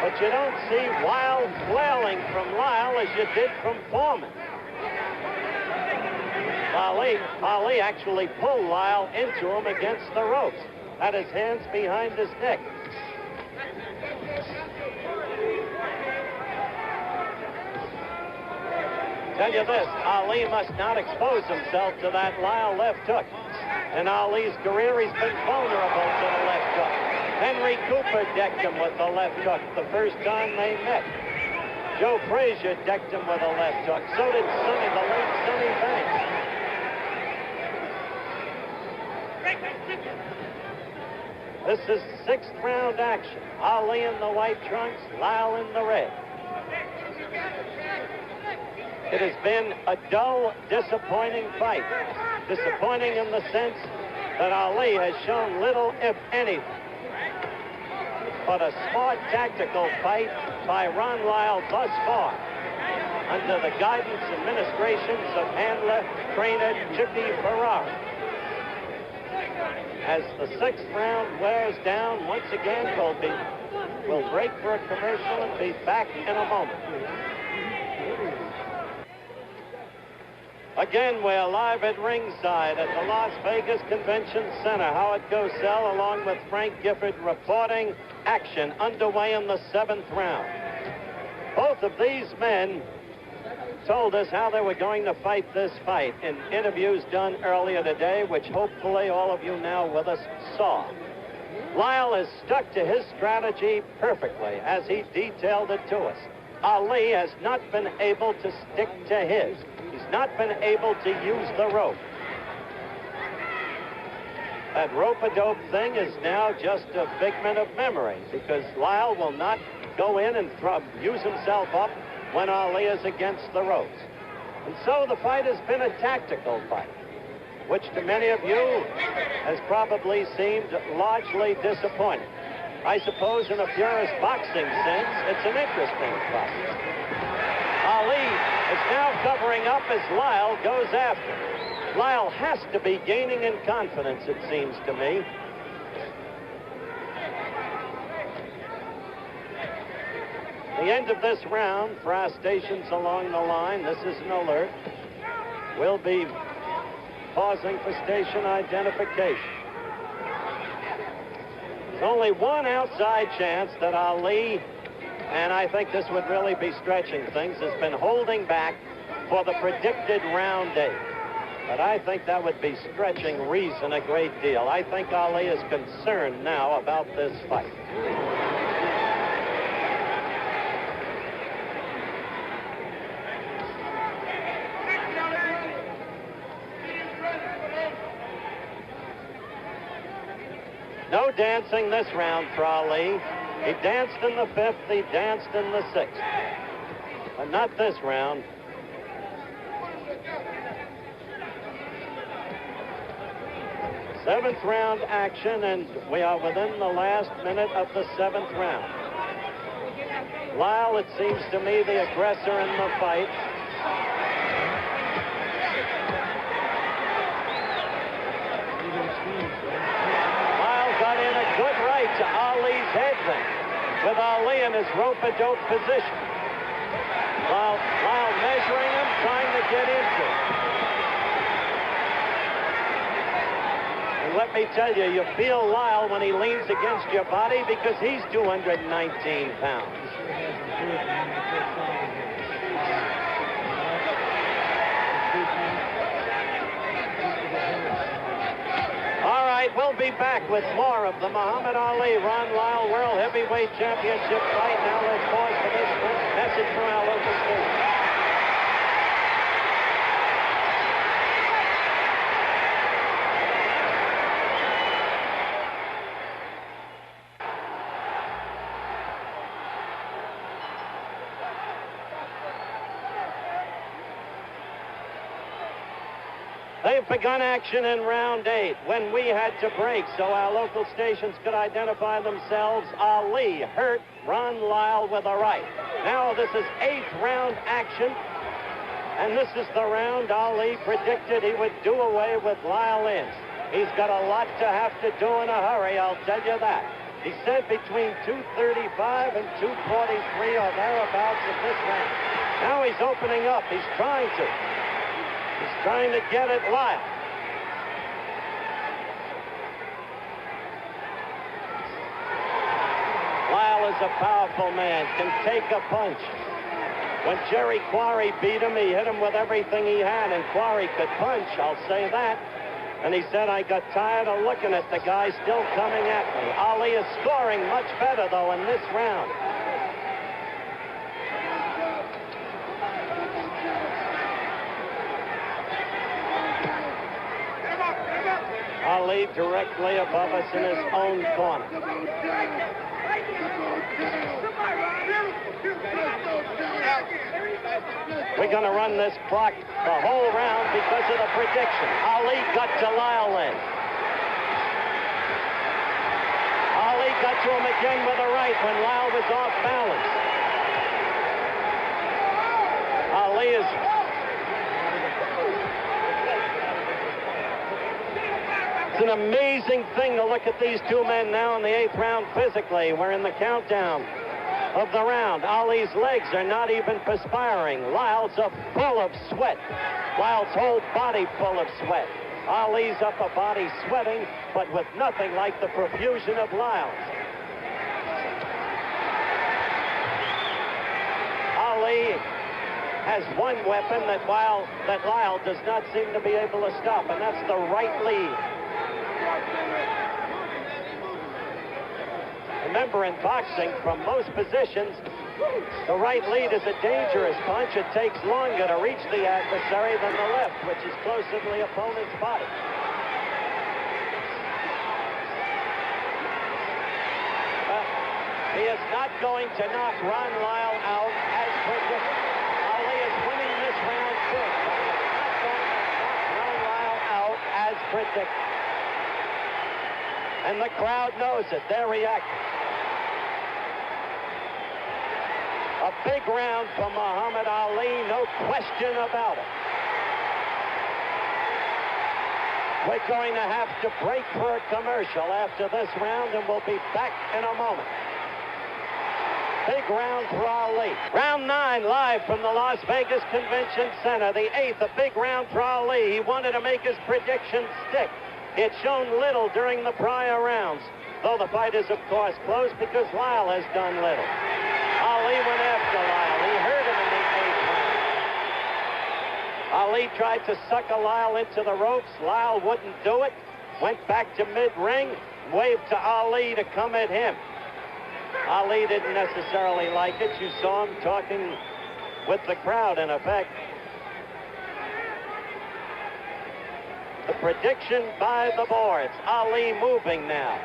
but you don't see wild flailing from Lyle as you did from Foreman. Ali actually pulled Lyle into him against the ropes, had his hands behind his neck. Tell you this, Ali must not expose himself to that Lyle left hook. In Ali's career, he's been vulnerable to the left hook. Henry Cooper decked him with the left hook the first time they met. Joe Frazier decked him with a left hook. So did the late Sonny Banks. This is sixth round action. Ali in the white trunks, Lyle in the red. It has been a dull, disappointing fight. Disappointing in the sense that Ali has shown little, if anything, but a smart tactical fight by Ron Lyle thus far, under the guidance and ministrations of handler, trainer Chicky Ferrara. As the sixth round wears down, once again, we'll break for a commercial and be back in a moment. Again, we're live at ringside at the Las Vegas Convention Center. Howard Cosell, along with Frank Gifford, reporting action underway in the seventh round. Both of these men told us how they were going to fight this fight in interviews done earlier today, which hopefully all of you now with us saw. Lyle has stuck to his strategy perfectly as he detailed it to us. Ali has not been able to stick to his. He's not been able to use the rope. That rope-a-dope thing is now just a figment of memory, because Lyle will not go in and use himself up when Ali is against the ropes. And so the fight has been a tactical fight, which to many of you has probably seemed largely disappointing. I suppose in a purist boxing sense, it's an interesting fight. Ali is now covering up as Lyle goes after. Lyle has to be gaining in confidence, it seems to me. The end of this round for our stations along the line, this is an alert. We'll be pausing for station identification. There's only one outside chance that Ali, and I think this would really be stretching things, has been holding back for the predicted round 8. But I think that would be stretching reason a great deal. I think Ali is concerned now about this fight. No dancing this round for Ali. He danced in the 5th, he danced in the 6th. But not this round. Seventh round action, and we are within the last minute of the 7th round. Lyle, it seems to me, the aggressor in the fight. Got in a good right to Ali's head then, with Ali in his rope-a-dope position. Lyle measuring him, trying to get into it. And let me tell you, you feel Lyle when he leans against your body because he's 219 pounds. we'll be back with more of the Muhammad Ali Ron Lyle World Heavyweight Championship fight. Now let's pause for this message from our local station. They've begun action in round 8 when we had to break so our local stations could identify themselves. Ali hurt Ron Lyle with a right. Now this is 8th round action, and this is the round Ali predicted he would do away with Lyle in. He's got a lot to have to do in a hurry, I'll tell you that. He said between 235 and 243 or thereabouts in this round. Now he's opening up. He's trying to get at Lyle. Lyle is a powerful man, can take a punch. When Jerry Quarry beat him, he hit him with everything he had, and Quarry could punch, I'll say that. And he said, I got tired of looking at the guy still coming at me. Ali is scoring much better, though, in this round. Ali directly above us in his own corner. We're going to run this clock the whole round because of the prediction. Ali got to Lyle in. Ali got to him again with a right when Lyle was off balance. Ali is... It's an amazing thing to look at these two men now in the 8th round physically. We're in the countdown of the round. Ali's legs are not even perspiring. Lyle's are full of sweat. Lyle's whole body full of sweat. Ali's upper body sweating, but with nothing like the profusion of Lyle's. Ali has one weapon that Lyle does not seem to be able to stop, and that's the right lead. Remember, in boxing, from most positions, the right lead is a dangerous punch. It takes longer to reach the adversary than the left, which is closer to the opponent's body. He is not going to knock Ron Lyle out as predicted. Ali is winning this round big, but he is not going to knock Ron Lyle out as predicted. And the crowd knows it. They're reacting. A big round for Muhammad Ali, no question about it. We're going to have to break for a commercial after this round, and we'll be back in a moment. Big round for Ali. Round 9 live from the Las Vegas Convention Center. The 8th, a big round for Ali. He wanted to make his prediction stick. He had shown little during the prior rounds, though the fight is, of course, close because Lyle has done little. Ali went after Lyle. He hurt him in the 8th round. Ali tried to sucker Lyle into the ropes. Lyle wouldn't do it. Went back to mid-ring, waved to Ali to come at him. Ali didn't necessarily like it. You saw him talking with the crowd, in effect. The prediction by the boards. Ali moving now.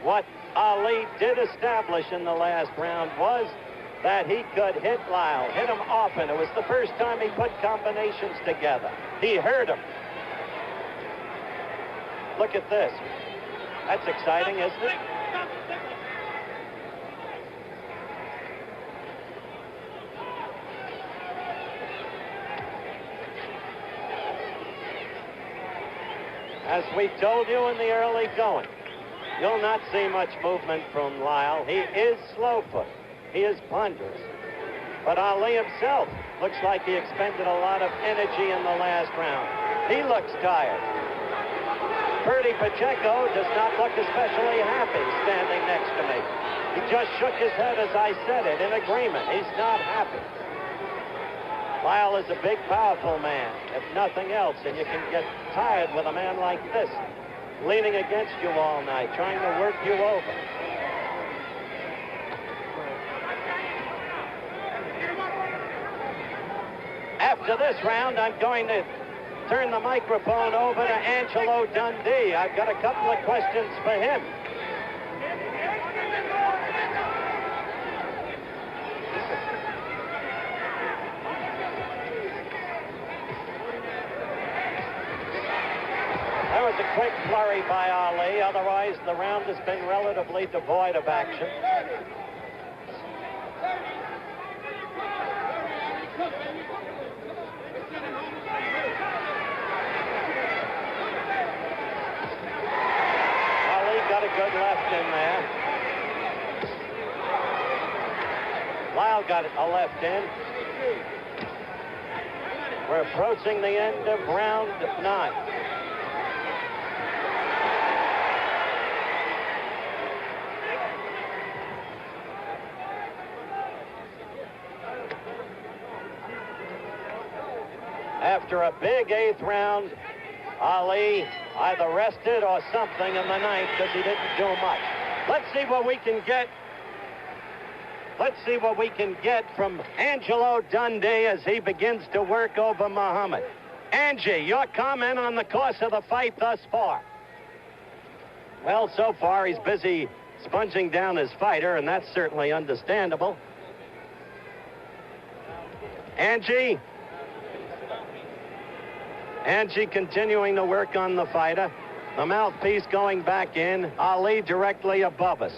What Ali did establish in the last round was that he could hit Lyle, hit him often. It was the first time he put combinations together. He hurt him. Look at this. That's exciting, isn't it? As we told you in the early going, you'll not see much movement from Lyle. He is slow-foot. He is ponderous. But Ali himself looks like he expended a lot of energy in the last round. He looks tired. Ferdy Pacheco does not look especially happy standing next to me. He just shook his head as I said it in agreement. He's not happy. Lyle is a big, powerful man, if nothing else, and you can get tired with a man like this, leaning against you all night, trying to work you over. After this round, I'm going to turn the microphone over to Angelo Dundee. I've got a couple of questions for him. That was a quick flurry by Ali. Otherwise, the round has been relatively devoid of action. Got a good left in there. Lyle got a left in. We're approaching the end of round 9. After a big 8th round, Ali either rested or something in the 9th because he didn't do much. Let's see what we can get. Let's see what we can get from Angelo Dundee as he begins to work over Muhammad. Angie, your comment on the course of the fight thus far? Well, so far he's busy sponging down his fighter, and that's certainly understandable. Angie? Angie continuing to work on the fighter. The mouthpiece going back in. Ali directly above us.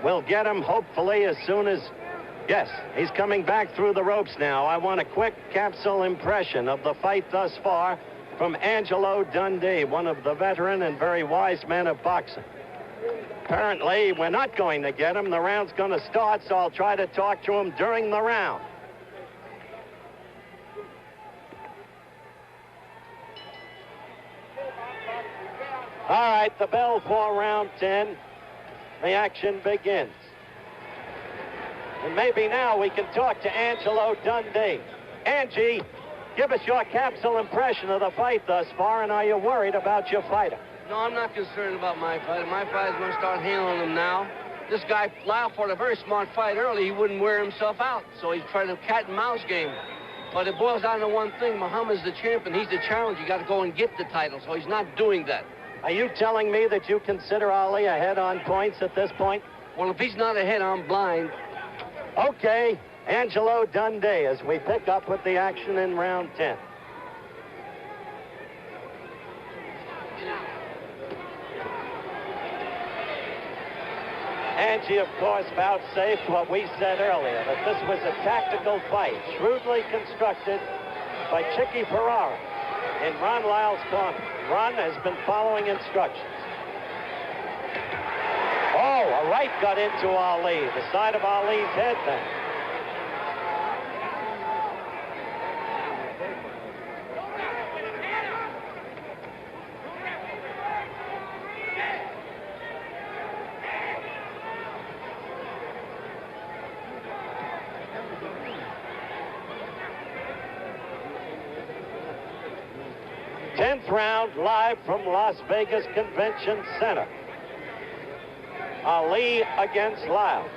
We'll get him hopefully as soon as... Yes, he's coming back through the ropes now. I want a quick capsule impression of the fight thus far from Angelo Dundee, one of the veteran and very wise men of boxing. Apparently, we're not going to get him. The round's going to start, so I'll try to talk to him during the round. All right, the bell for round 10. The action begins. And maybe now we can talk to Angelo Dundee. Angie, give us your capsule impression of the fight thus far, and are you worried about your fighter? No, I'm not concerned about my fighter. My fighter's going to start handling him now. This guy, Lyle, fought a very smart fight early. He wouldn't wear himself out, so he's trying to cat and mouse game. But it boils down to one thing. Muhammad's the champion. He's the challenger. You got to go and get the title, so he's not doing that. Are you telling me that you consider Ali ahead on points at this point? Well, if he's not ahead, I'm blind. Okay, Angelo Dundee as we pick up with the action in round 10. Angie, of course, vouchsafed what we said earlier, that this was a tactical fight, shrewdly constructed by Chicky Ferrara in Ron Lyle's corner. Ron has been following instructions. Oh, a right got into Ali, the side of Ali's head then. Round live from Las Vegas Convention Center. Ali against Lyle.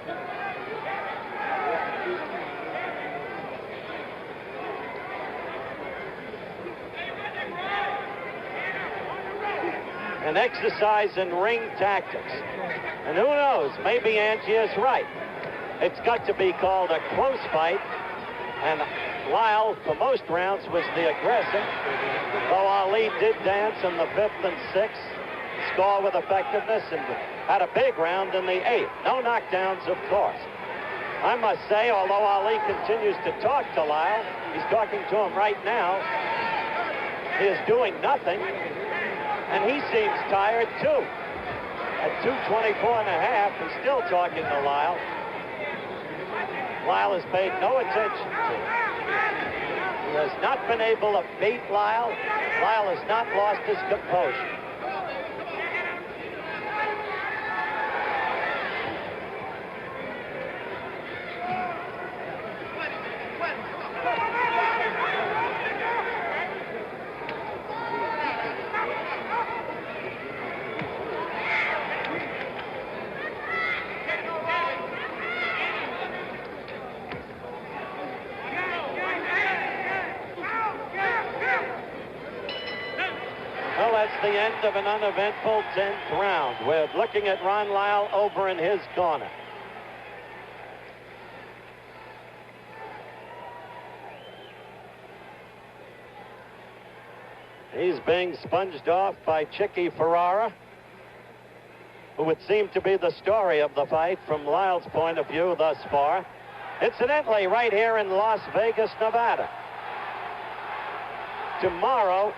An exercise in ring tactics. And who knows, maybe Angie is right. It's got to be called a close fight, and Lyle, for most rounds, was the aggressor, though Ali did dance in the 5th and 6th, score with effectiveness, and had a big round in the 8th. No knockdowns, of course. I must say, although Ali continues to talk to Lyle, he's talking to him right now, he is doing nothing, and he seems tired, too. At 2:24 and a half, he's still talking to Lyle. Lyle has paid no attention to him. He has not been able to beat Lyle. Lyle has not lost his composure. end of an uneventful 10th round. We're looking at Ron Lyle over in his corner. He's being sponged off by Chicky Ferrara, who would seem to be the story of the fight from Lyle's point of view thus far. Incidentally, right here in Las Vegas, Nevada. Tomorrow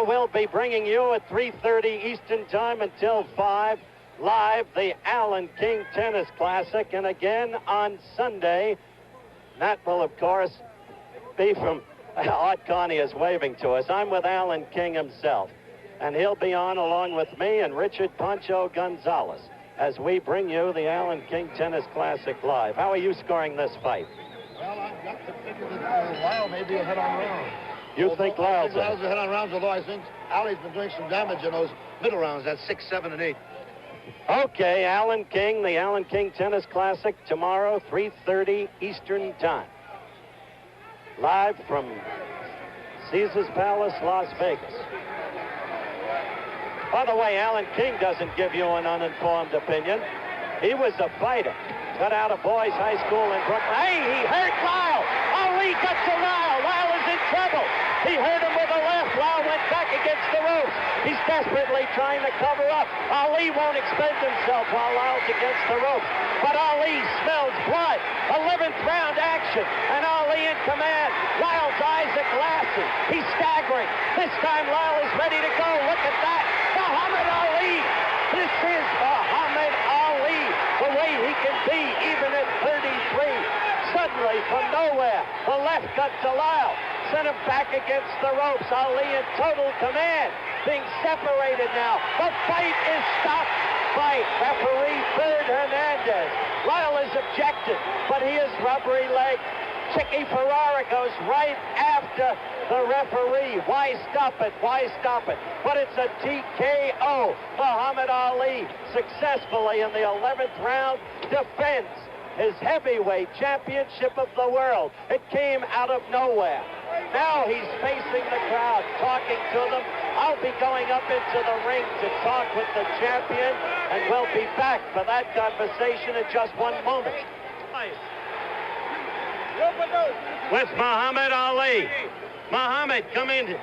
we'll be bringing you at 3:30 Eastern Time until 5 live the Alan King Tennis Classic. And again on Sunday, that will, of course, be from... Art Carney is waving to us. I'm with Alan King himself. And he'll be on along with me and Richard Pancho Gonzalez as we bring you the Alan King Tennis Classic live. How are you scoring this fight? Well, I've got to figure that Lyle may be ahead on rounds. You think Lyle's ahead on rounds, although I think Ali's been doing some damage in those middle rounds. That's 6, 7, and 8. Okay, Alan King, the Alan King Tennis Classic tomorrow, 3:30 Eastern Time. Live from Caesars Palace, Las Vegas. By the way, Alan King doesn't give you an uninformed opinion. He was a fighter. Got out of boys' high school in Brooklyn. Hey, he hurt Lyle. Ali got to Lyle. Lyle is in trouble. He hurt him with a left. Lyle went back against the ropes. He's desperately trying to cover up. Ali won't expend himself while Lyle's against the ropes. But Ali smells blood. 11th round action. And Ali in command. Lyle's eyes are glassy. He's staggering. This time Lyle is ready to go. Look at that. Muhammad Ali. This is Muhammad Ali. The way he can be even at 33. Suddenly, from nowhere, the left cut to Lyle. Sent him back against the ropes. Ali in total command. Being separated now. The fight is stopped by referee Ferd Hernandez. Lyle is objected, but he is rubbery legged. Chicky Ferrara goes right after the referee. Why stop it? Why stop it? But it's a TKO. Muhammad Ali successfully in the 11th round defends his heavyweight championship of the world. It came out of nowhere. Now he's facing the crowd, talking to them. I'll be going up into the ring to talk with the champion, and we'll be back for that conversation in just one moment. With Muhammad Ali. Muhammad, come in.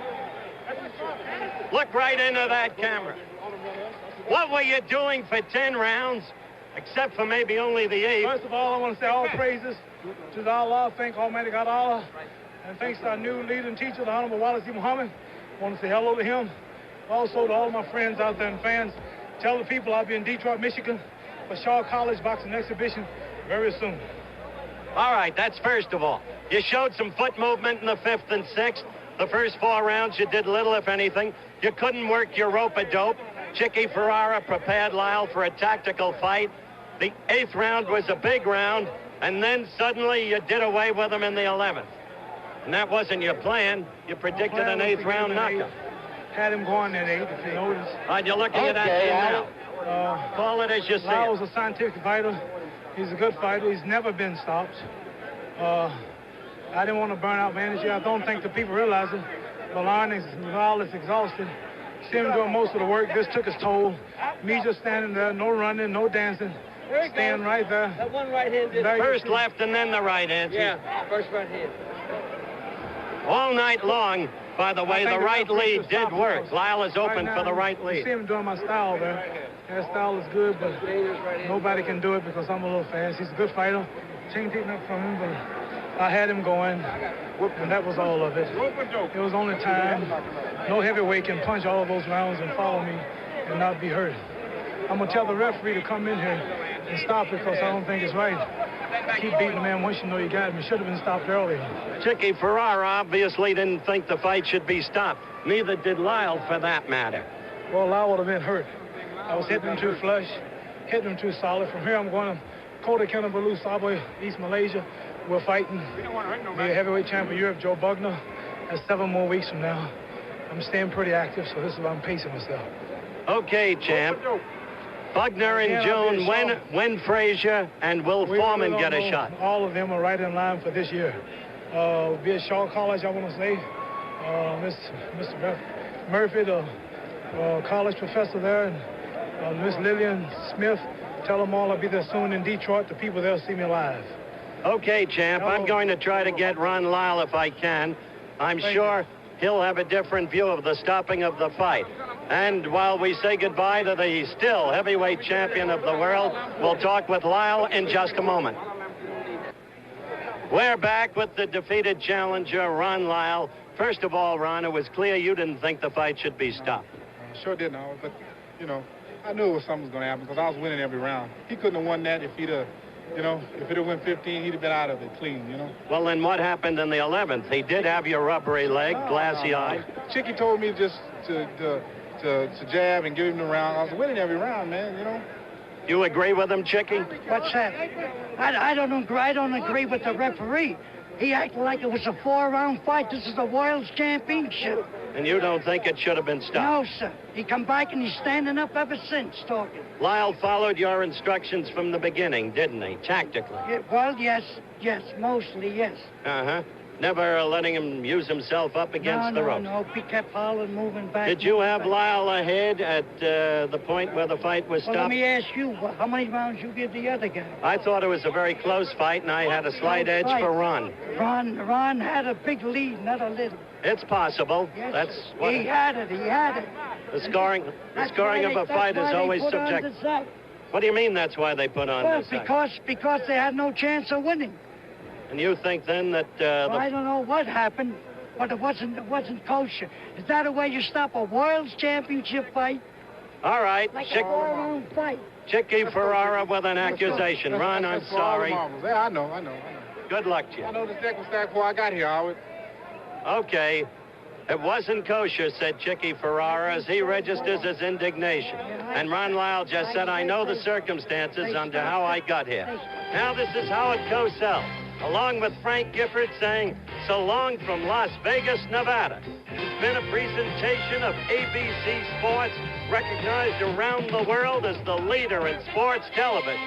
Look right into that camera. What were you doing for 10 rounds, except for maybe only the 8th? First of all, I want to say all praises to Allah. Thank Almighty God Allah. And thanks to our new leader and teacher, the Honorable Wallace E. Muhammad. I want to say hello to him. Also to all my friends out there and fans. Tell the people I'll be in Detroit, Michigan for Shaw College Boxing Exhibition very soon. All right, that's first of all. You showed some foot movement in the 5th and 6th. The first 4 rounds, you did little, if anything. You couldn't work your rope-a-dope. Chicky Ferrara prepared Lyle for a tactical fight. The 8th round was a big round, and then suddenly you did away with him in the 11th. And that wasn't your plan. You predicted an 8th round knockout. Had him going at 8, if you notice. All right, you're looking at that now. Call it as you see it. Lyle's a scientific fighter. He's a good fighter. He's never been stopped. I didn't want to burn out my energy. I don't think the people realize it. But Lyle is exhausted. See him doing most of the work. This took his toll. Me just standing there, no running, no dancing. Staying right there. That one right hand did first left and then the right hand. Yeah, first right hand. All night long, by the way, the right lead did work. Lyle is open for the right lead. You see him doing my style there. That style is good, but nobody can do it because I'm a little fast. He's a good fighter. Can't take nothing from him, but I had him going, and that was all of it. It was only time. No heavyweight can punch all of those rounds and follow me and not be hurt. I'm going to tell the referee to come in here and stop it because I don't think it's right. Keep beating the man once you know you got him. It should have been stopped earlier. Chicky Ferrara obviously didn't think the fight should be stopped. Neither did Lyle, for that matter. Well, Lyle would have been hurt. I was hitting him too flush, hitting him too solid. From here, I'm going to Kota Kinabalu, Sabah, East Malaysia. We're fighting the heavyweight champion of Europe, Joe Bugner. That's 7 more weeks from now. I'm staying pretty active, so this is why I'm pacing myself. Okay, champ. Bugner in June, when Frazier and Will Foreman get a shot? All of them are right in line for this year. Be at Shaw College, I want to say. Mr. Murphy, the college professor there, and Miss Lillian Smith. Tell them all I'll be there soon in Detroit. The people there see me live. Okay, champ. I'm going to try to get Ron Lyle if I can. I'm sure he'll have a different view of the stopping of the fight. And while we say goodbye to the still heavyweight champion of the world, we'll talk with Lyle in just a moment. We're back with the defeated challenger, Ron Lyle. First of all, Ron, it was clear you didn't think the fight should be stopped. Sure didn't, but, you know, I knew something was going to happen because I was winning every round. He couldn't have won that if he'd have, if it had went 15, he'd have been out of it clean, Well, then what happened in the 11th? He did have your rubbery leg, glassy-eyed. Chicky told me just to jab and give him the round. I was winning every round, man, You agree with him, Chicky? What's that? I don't agree with the referee. He acted like it was a 4-round fight. This is the World's Championship. And you don't think it should have been stopped? No, sir. He come back and he's standing up ever since talking. Lyle followed your instructions from the beginning, didn't he? Tactically. Yeah, well, yes, mostly, yes. Uh-huh. Never letting him use himself up against the ropes. No, he kept hollering, moving back. Did you have Lyle ahead at the point where the fight was stopped? Well, let me ask you, how many rounds you give the other guy? I thought it was a very close fight, and I had a slight edge for Ron. Ron had a big lead, not a little. It's possible. Yes, That's what he had it. The scoring of a fight is always subjective. What do you mean that's why they put on this act? Because they had no chance of winning. And you think then that I don't know what happened, but it wasn't kosher. Is that a way you stop a World's Championship fight? All right. Like a 4-round fight. Chicky Ferrara with an accusation. Ron, I'm sorry. Yeah, I know. Good luck to you. I know the second stack before I got here, Howard. Okay. It wasn't kosher, said Chicky Ferrara, as he registers his indignation. And Ron Lyle just said, I know the circumstances under how I got here. Now this is Howard Cosell, along with Frank Gifford, saying, so long from Las Vegas, Nevada. It's been a presentation of ABC Sports, recognized around the world as the leader in sports television.